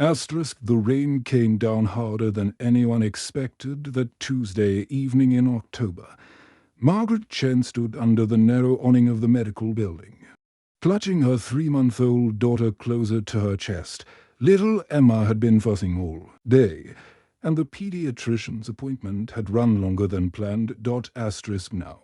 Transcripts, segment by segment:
Asterisk, the rain came down harder than anyone expected that Tuesday evening in October. Margaret Chen stood under the narrow awning of the medical building, clutching her 3-month-old daughter closer to her chest. Little Emma had been fussing all day, and the pediatrician's appointment had run longer than planned. Asterisk now.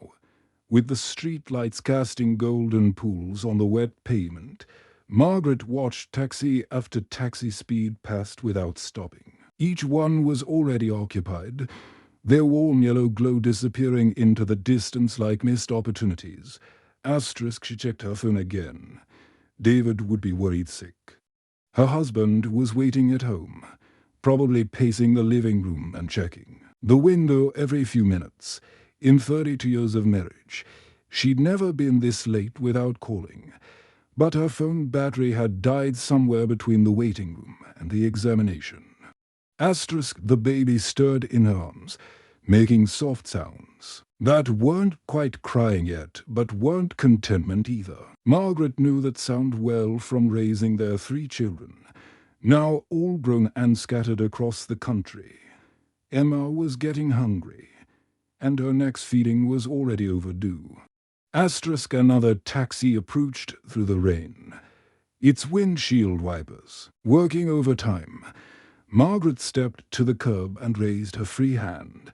With the street lights casting golden pools on the wet pavement, Margaret watched taxi after taxi speed past without stopping. Each one was already occupied, their warm yellow glow disappearing into the distance like missed opportunities. Asterisk, she checked her phone again. David would be worried sick. Her husband was waiting at home, probably pacing the living room and checking the window every few minutes. In 32 years of marriage, she'd never been this late without calling, but her phone battery had died somewhere between the waiting room and the examination. Asterisk, the baby stirred in her arms, making soft sounds that weren't quite crying yet, but weren't contentment either. Margaret knew that sound well from raising their 3 children, now all grown and scattered across the country. Emma was getting hungry, and her next feeding was already overdue. Asterisk, another taxi approached through the rain, its windshield wipers working overtime. Margaret stepped to the curb and raised her free hand,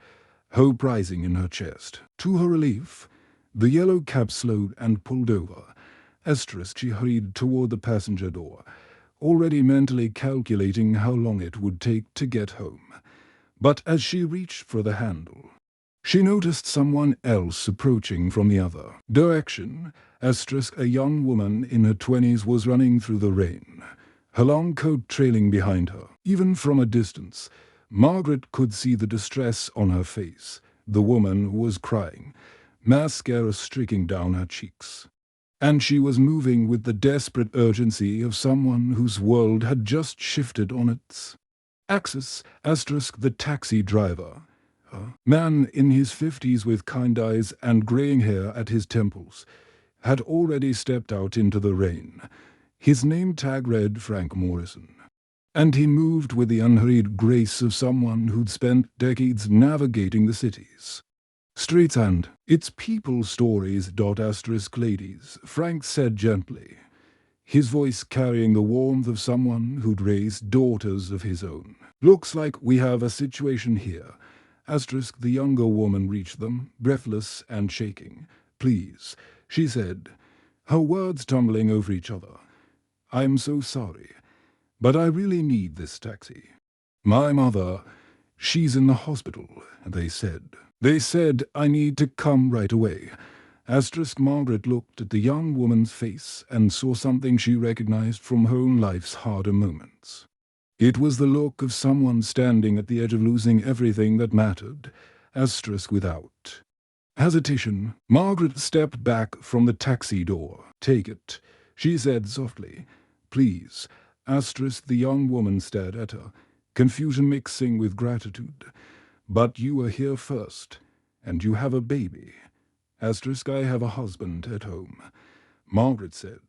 hope rising in her chest. To her relief, the yellow cab slowed and pulled over. Asterisk, she hurried toward the passenger door, already mentally calculating how long it would take to get home. But as she reached for the handle, she noticed someone else approaching from the other direction. Asterisk, a young woman in her 20s was running through the rain, her long coat trailing behind her. Even from a distance, Margaret could see the distress on her face. The woman was crying, mascara streaking down her cheeks, and she was moving with the desperate urgency of someone whose world had just shifted on its axis. Asterisk, the taxi driver, a man in his 50s with kind eyes and graying hair at his temples, had already stepped out into the rain. His name tag read Frank Morrison, and he moved with the unhurried grace of someone who'd spent decades navigating the cities, streets and its people's stories. Asterisk, ladies, Frank said gently, his voice carrying the warmth of someone who'd raised daughters of his own. Looks like we have a situation here. Asterisk, the younger woman reached them, breathless and shaking. Please, she said, her words tumbling over each other. I'm so sorry, but I really need this taxi. My mother, she's in the hospital, they said. They said I need to come right away. Asterisk, Margaret looked at the young woman's face and saw something she recognized from her own life's harder moments. It was the look of someone standing at the edge of losing everything that mattered. Asterisk, without hesitation, Margaret stepped back from the taxi door. Take it, she said softly. Please. Asterisk, the young woman stared at her, confusion mixing with gratitude. But you were here first, and you have a baby. Asterisk, I have a husband at home, Margaret said,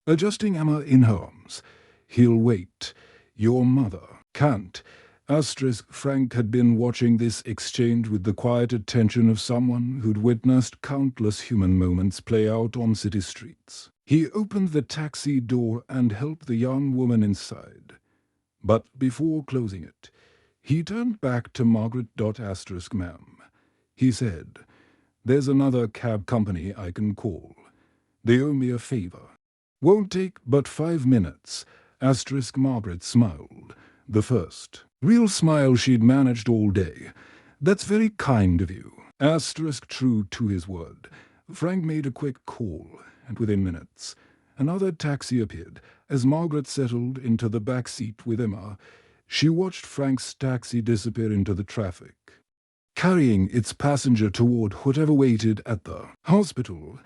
adjusting Emma in her arms. He'll wait. Your mother can't. Asterisk, Frank had been watching this exchange with the quiet attention of someone who'd witnessed countless human moments play out on city streets. He opened the taxi door and helped the young woman inside. But before closing it, he turned back to Margaret. Asterisk, ma'am, he said, there's another cab company I can call. They owe me a favor. Won't take but 5 minutes. Asterisk, Margaret smiled, the first real smile she'd managed all day. That's very kind of you. Asterisk, true to his word, Frank made a quick call, and within minutes, another taxi appeared. As Margaret settled into the back seat with Emma, she watched Frank's taxi disappear into the traffic, carrying its passenger toward whatever waited at the hospital.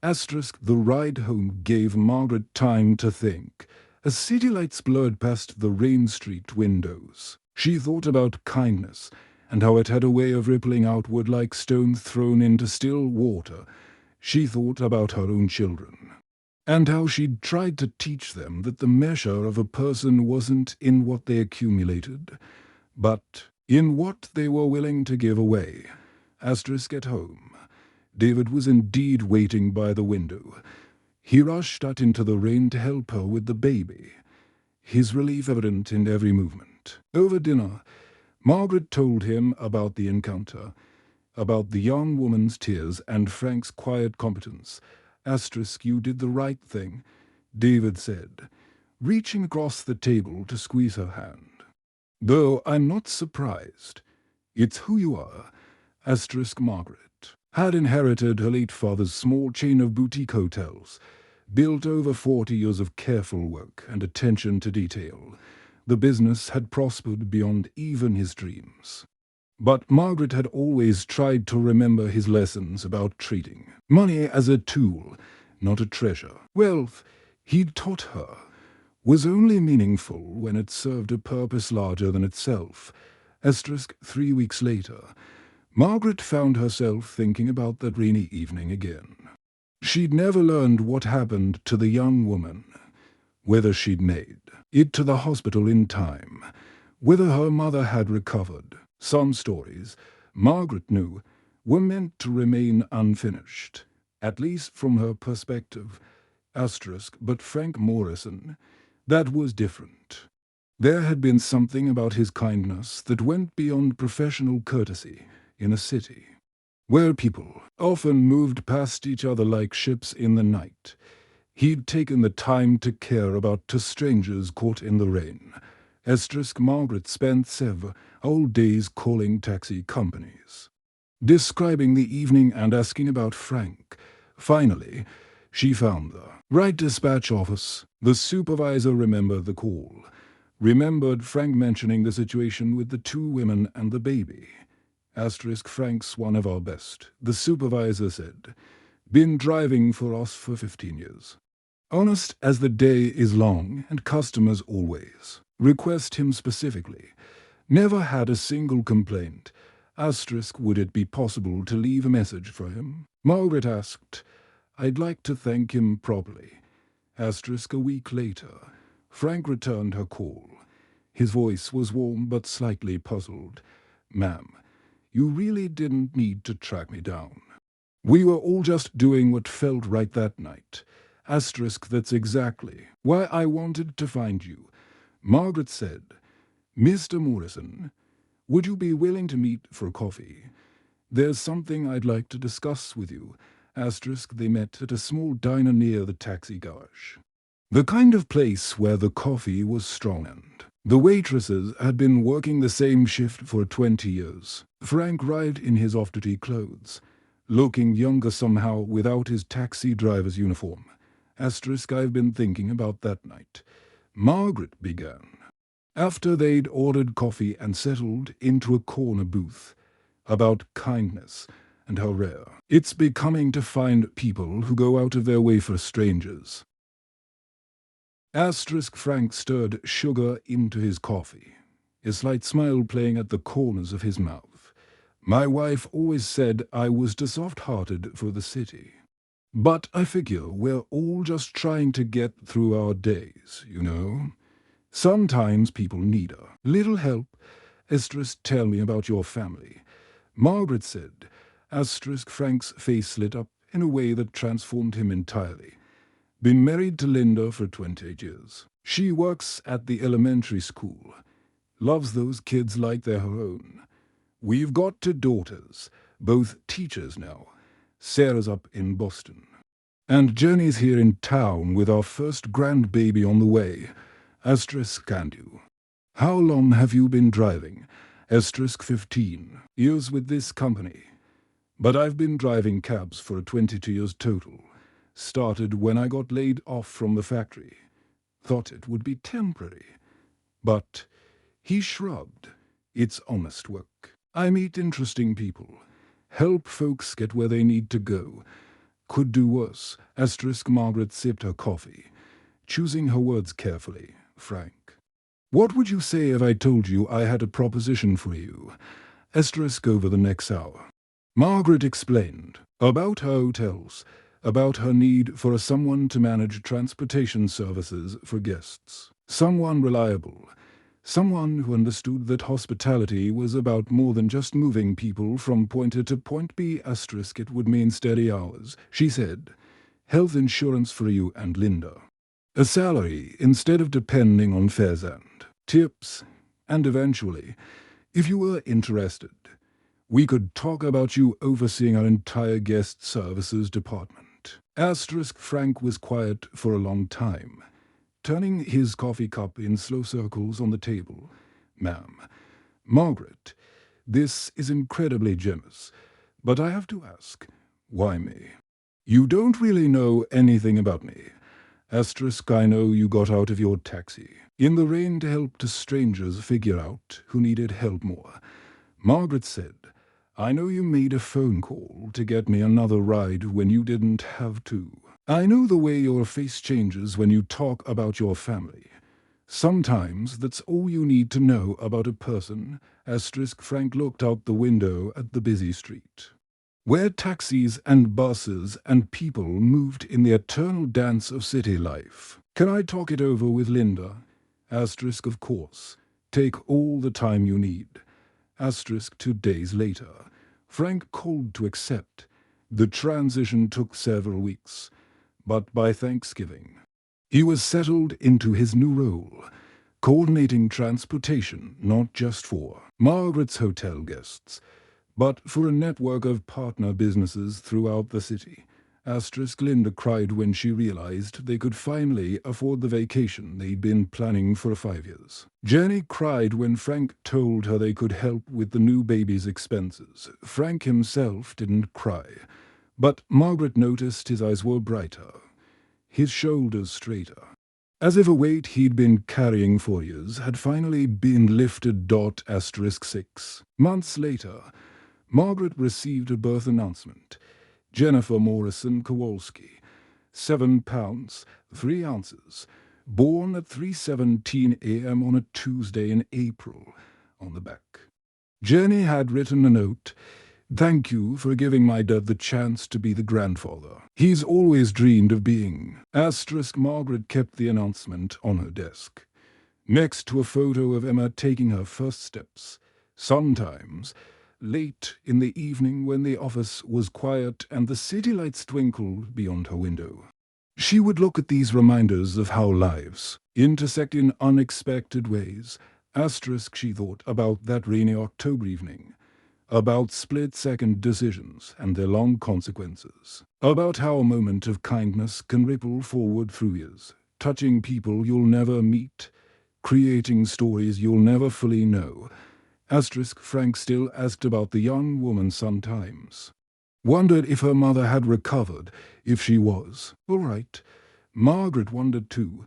Asterisk, the ride home gave Margaret time to think. As city lights blurred past the rain-streaked windows, she thought about kindness and how it had a way of rippling outward like stones thrown into still water. She thought about her own children and how she'd tried to teach them that the measure of a person wasn't in what they accumulated, but in what they were willing to give away. Asterisk at home. David was indeed waiting by the window. He rushed out into the rain to help her with the baby, his relief evident in every movement. Over dinner, Margaret told him about the encounter, about the young woman's tears and Frank's quiet competence. Asterisk, you did the right thing, David said, reaching across the table to squeeze her hand. Though I'm not surprised. It's who you are. Asterisk Margaret had inherited her late father's small chain of boutique hotels, built over 40 years of careful work and attention to detail. The business had prospered beyond even his dreams. But Margaret had always tried to remember his lessons about treating money as a tool, not a treasure. Wealth, he'd taught her, was only meaningful when it served a purpose larger than itself. Asterisk 3 weeks later, Margaret found herself thinking about that rainy evening again. She'd never learned what happened to the young woman, whether she'd made it to the hospital in time, whether her mother had recovered. Some stories, Margaret knew, were meant to remain unfinished, at least from her perspective. Asterisk, but Frank Morrison, that was different. There had been something about his kindness that went beyond professional courtesy in a city where people often moved past each other like ships in the night. He'd taken the time to care about two strangers caught in the rain. Asterisk Margaret spent several whole days calling taxi companies, describing the evening and asking about Frank. Finally, she found the right dispatch office. The supervisor remembered the call, remembered Frank mentioning the situation with the two women and the baby. Asterisk Frank's one of our best, the supervisor said. Been driving for us for 15 years. Honest as the day is long, and customers always request him specifically. Never had a single complaint. Asterisk, would it be possible to leave a message for him? Margaret asked. I'd like to thank him properly. Asterisk, a week later, Frank returned her call. His voice was warm but slightly puzzled. Ma'am, you really didn't need to track me down. We were all just doing what felt right that night. Asterisk, that's exactly why I wanted to find you. Margaret said, Mr. Morrison, would you be willing to meet for coffee? There's something I'd like to discuss with you. Asterisk, they met at a small diner near the taxi garage. The kind of place where the coffee was strong and the waitresses had been working the same shift for 20 years. Frank arrived in his off-duty clothes, looking younger somehow without his taxi driver's uniform. Asterisk, I've been thinking about that night. Margaret began. After they'd ordered coffee and settled into a corner booth, about kindness and how rare it's becoming to find people who go out of their way for strangers. Asterisk, Frank stirred sugar into his coffee, a slight smile playing at the corners of his mouth. My wife always said I was too soft-hearted for the city. But I figure we're all just trying to get through our days, you know. Sometimes people need a little help. Asterisk, tell me about your family. Margaret said. Asterisk, Frank's face lit up in a way that transformed him entirely. Been married to Linda for 28 years. She works at the elementary school. Loves those kids like they're her own. We've got two daughters, both teachers now. Sarah's up in Boston. And Jenny's here in town with our first grandbaby on the way. Asterisk, can you? How long have you been driving? Asterisk, 15 years with this company. But I've been driving cabs for 22 years total. Started when I got laid off from the factory. Thought it would be temporary. But he shrugged. It's honest work. I meet interesting people. Help folks get where they need to go. Could do worse. Asterisk, Margaret sipped her coffee, choosing her words carefully. Frank. What would you say if I told you I had a proposition for you? Asterisk, over the next hour. Margaret explained about her hotels, about her need for someone to manage transportation services for guests. Someone reliable. Someone who understood that hospitality was about more than just moving people from point A to point B*. It would mean steady hours, she said. Health insurance for you and Linda. A salary instead of depending on fares and tips. And eventually, if you were interested, we could talk about you overseeing our entire guest services department. Frank was quiet for a long time, turning his coffee cup in slow circles on the table. Ma'am, Margaret, this is incredibly generous, but I have to ask, why me? You don't really know anything about me. I know you got out of your taxi in the rain to help strangers figure out who needed help more. Margaret said, I know you made a phone call to get me another ride when you didn't have to. I know the way your face changes when you talk about your family. Sometimes that's all you need to know about a person. Frank looked out the window at the busy street, where taxis and buses and people moved in the eternal dance of city life. Can I talk it over with Linda? Of course. Take all the time you need. 2 days later. Frank called to accept. The transition took several weeks, but by Thanksgiving, he was settled into his new role, coordinating transportation not just for Margaret's hotel guests, but for a network of partner businesses throughout the city. Linda cried when she realized they could finally afford the vacation they'd been planning for 5 years. Jenny cried when Frank told her they could help with the new baby's expenses. Frank himself didn't cry, but Margaret noticed his eyes were brighter, his shoulders straighter, as if a weight he'd been carrying for years had finally been lifted. 6 months later, Margaret received a birth announcement. Jennifer Morrison Kowalski, 7 pounds, 3 ounces, born at 3:17 a.m. on a Tuesday in April, on the back. Jenny had written a note. Thank you for giving my dad the chance to be the grandfather he's always dreamed of being. Margaret kept the announcement on her desk, next to a photo of Emma taking her first steps. Sometimes, late in the evening when the office was quiet and the city lights twinkled beyond her window, she would look at these reminders of how lives intersect in unexpected ways. She thought about that rainy October evening, about split-second decisions and their long consequences, about how a moment of kindness can ripple forward through years, touching people you'll never meet, creating stories you'll never fully know. Frank still asked about the young woman sometimes. Wondered if her mother had recovered, if she was all right. Margaret wondered too,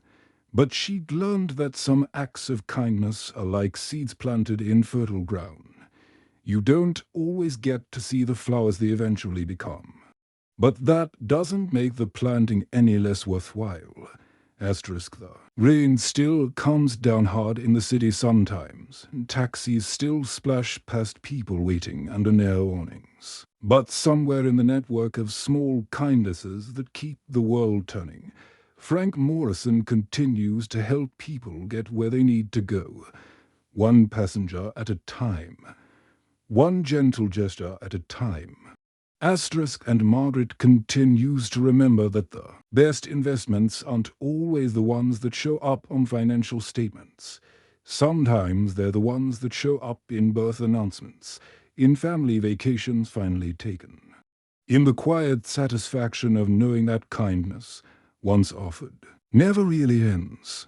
but she'd learned that some acts of kindness are like seeds planted in fertile ground. You don't always get to see the flowers they eventually become, but that doesn't make the planting any less worthwhile. The rain still comes down hard in the city sometimes. Taxis still splash past people waiting under narrow awnings. But somewhere in the network of small kindnesses that keep the world turning, Frank Morrison continues to help people get where they need to go, one passenger at a time, one gentle gesture at a time. And Margaret continues to remember that the best investments aren't always the ones that show up on financial statements. Sometimes they're the ones that show up in birth announcements, in family vacations finally taken, in the quiet satisfaction of knowing that kindness, once offered, never really ends.